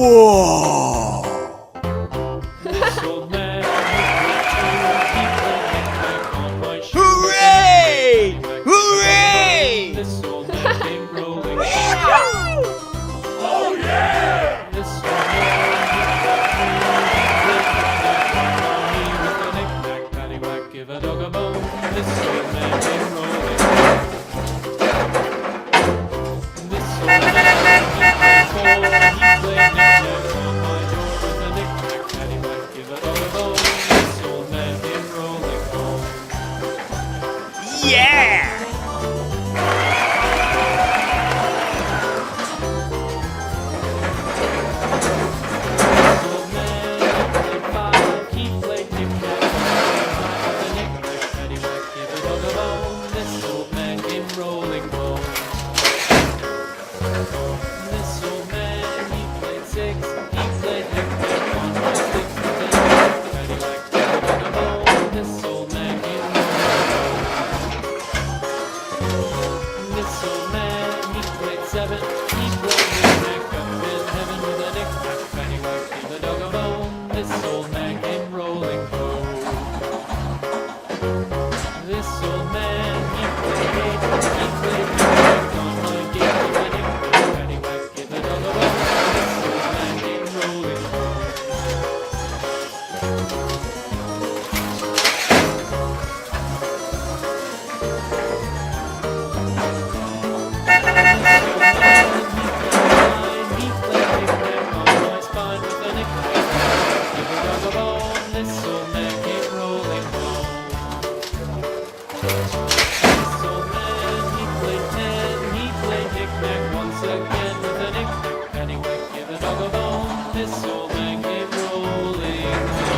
Whoa! Hooray! Hooray! Oh yeah! Give a dog a bone. This old man came rolling. This old man came rolling. He played knick-knack on my door with a knick-knack, paddywhack. Give a dog a bone. This old man came rolling home. Yeah! This old man played five. He played knick-knack on my door with a knick-knack, paddywhack. Give a dog a bone. This old man came rolling home. This old man, he played six. He played knick-knack on my sticks with a knick-knack, paddywhack. Give a dog a bone. This old man came rolling home. This old man, he played seven. He played knick-knack up in heaven with a knick-knack, paddywhack. Give a dog a bone. This old man came rolling home. This old man, he played eight. He played knick-knack on my gate with a knick-knack, paddywhack. Give a dog a bone. This old man came rolling home. He played knick-knack on my spine with a knick-knack, give a dog a bone. This old man came rolling home. This old man, he played ten. He played knick-knack once again with a knick-knack, paddywhack. Give a dog a bone. This old man came rolling home.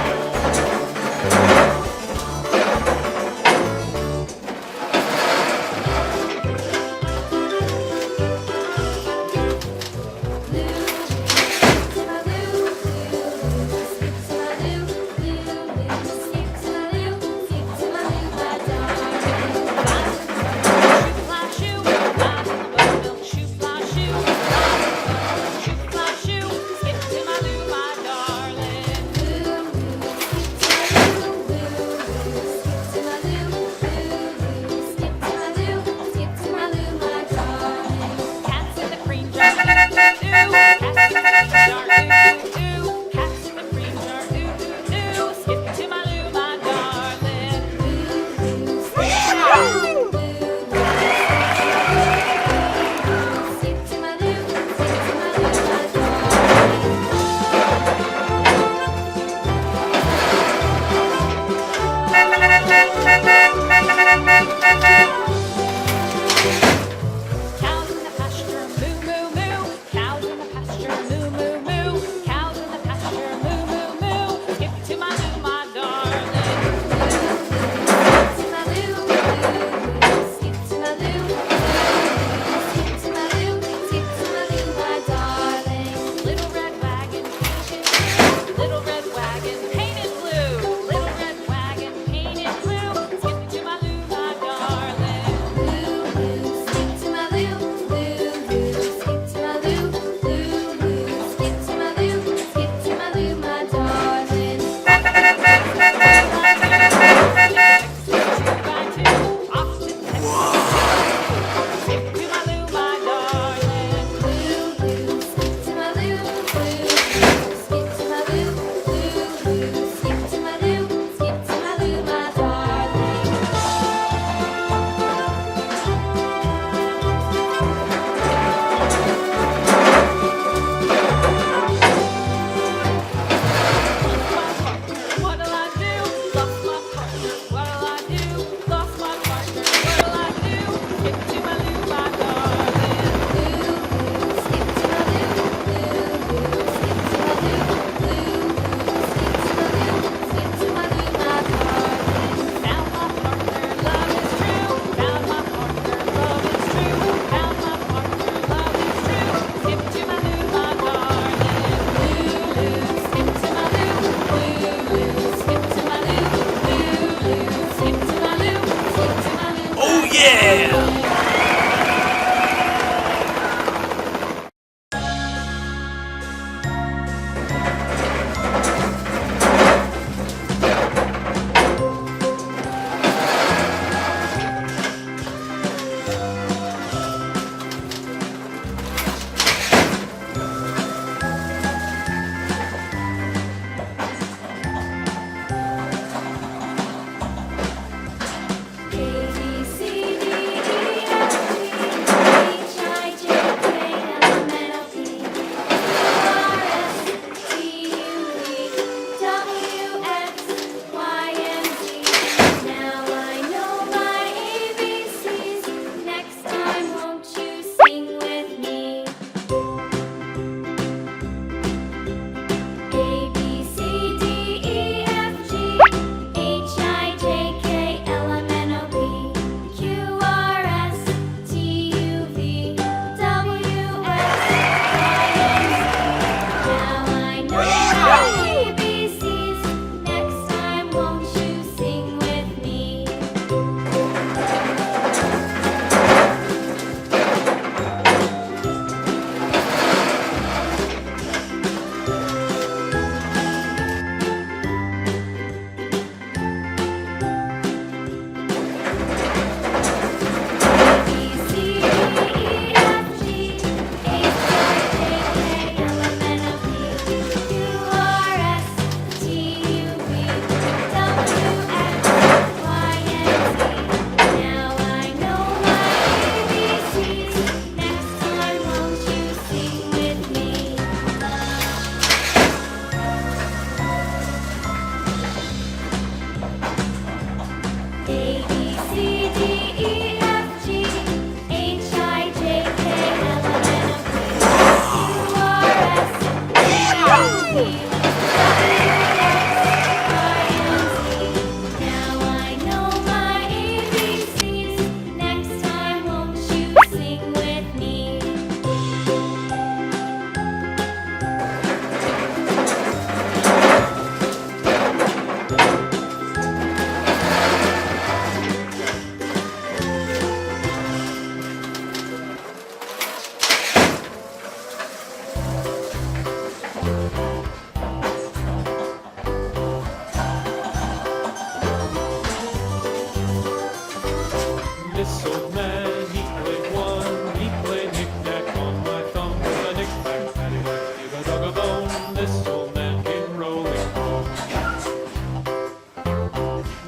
This old man, he played one. He played knick-knack on my thumb with a knick-knack, paddywhack, give a dog a bone. This old man came rolling home.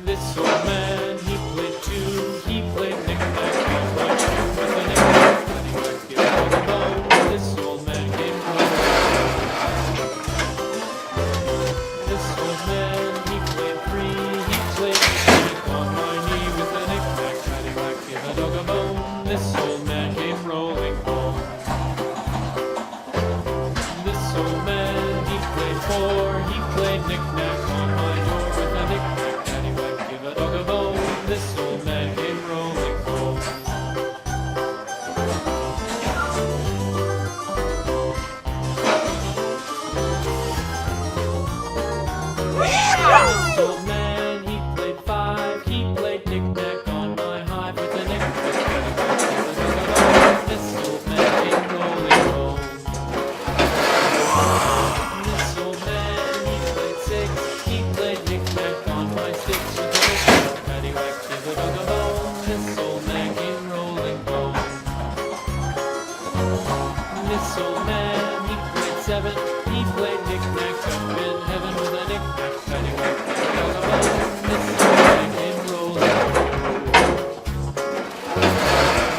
This old man, he played two. He played knick-knack on my shoe with a knick-knack, paddywhack, give a dog a bone. This old man came rolling home. This old man, he played three. He played knick-knack on my knee with a knick-knack, paddywhack, give a dog a bone. This old man came rolling home. This old man, he played four. He played knick-knack on my door with a knick-knack, paddywhack, give a dog a bone. This old man came rolling home. This old man, he played five. He played knick-knack on my hive with a knick-knack, paddywhack, give a dog a bone. This old man came rolling home. This old man, he played six. He played knick-knack on my sticks with a knick-knack, paddywhack, give a dog a bone. This old man came rolling home. This old man, he played seven. He played knick-knack up in heaven with a knick-knack, paddywhack, give a dog a bone. This old man came rolling home.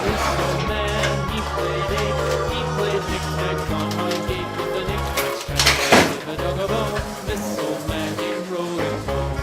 This old man, he played eight. He played knick-knack on my gate with a knick-knack, paddywhack, give a dog a bone. This old man came rolling home.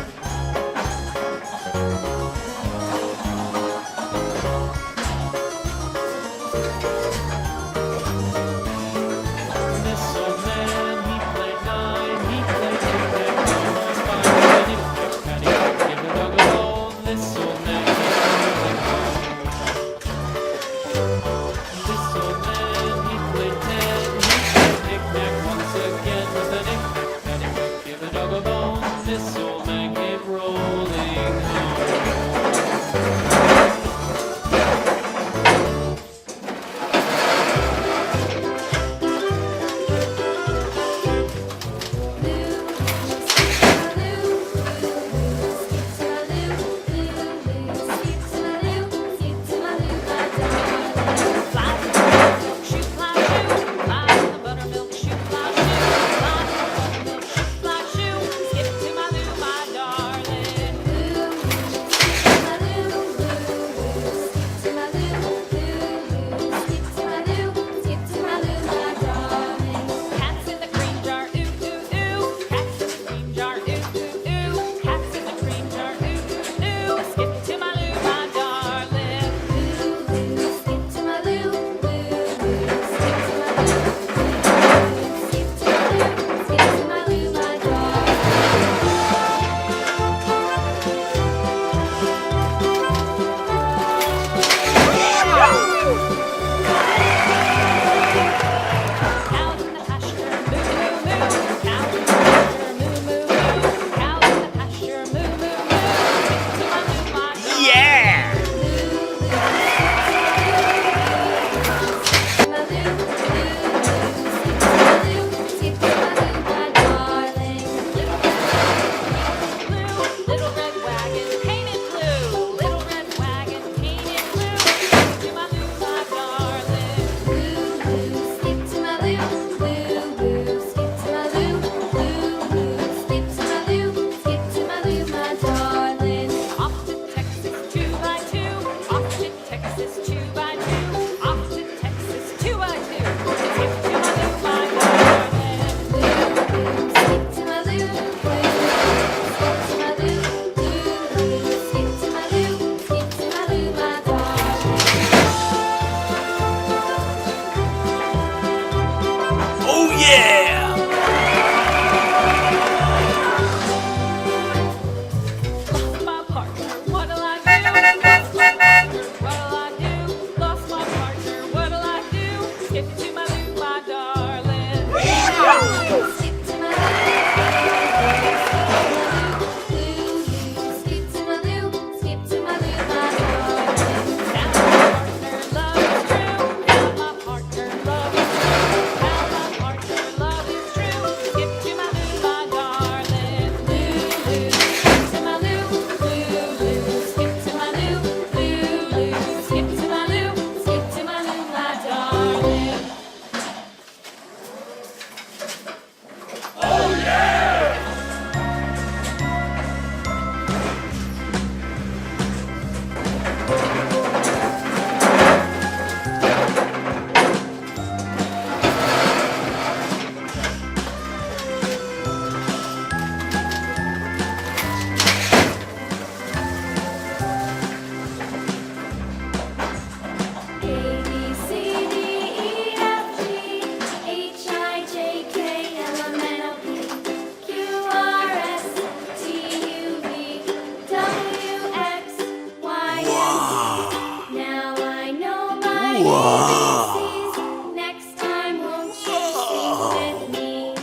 ABCs. Next time, won't you sing with me?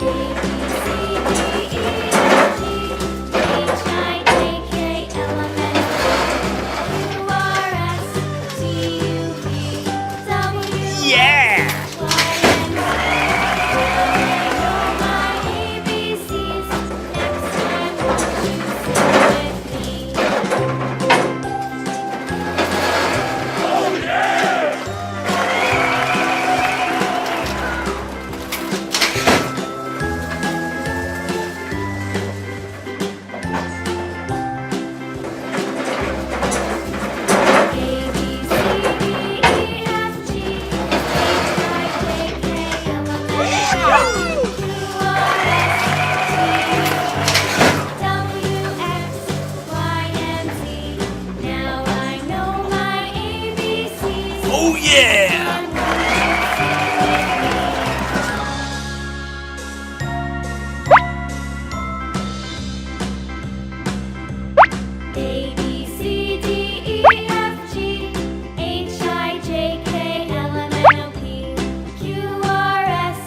A, B, C, D, E, F, G, H, I, J, K, L, M, N, O, Q, R, S, T, U, V, W, Yeah! Y, and Z. Now I know my ABCs. Next time, won't you sing with me? A, B, C, D, E, F, G, H, I, J, K, L, M, N, O, Q, R, S, T, U, W, X, Y, and Z. Now I know my ABCs. Oh yeah! A, B, C, D, E, F, G, H, I, J, K, L, M, N, O, P, Q, R, S,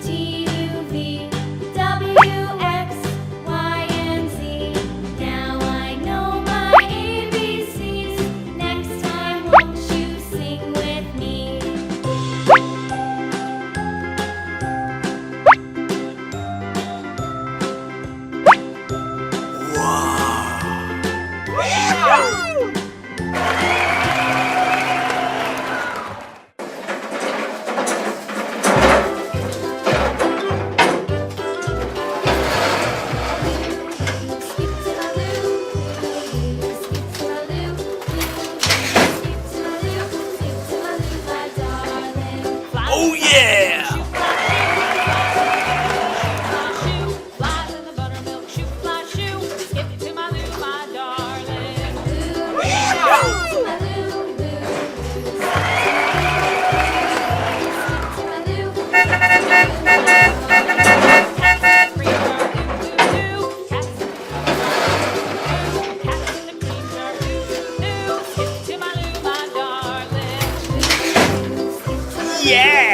T, U, V, W, X, Y, and Z. Now I know my ABCs. Next time, won't you sing with me? Oh yeah! Flies in the buttermilk shoe, fly shoe. Skip to my loo, my darling. Cats in the cream jar, ooh, ooh. Skip to my loo, my darling. Yeah!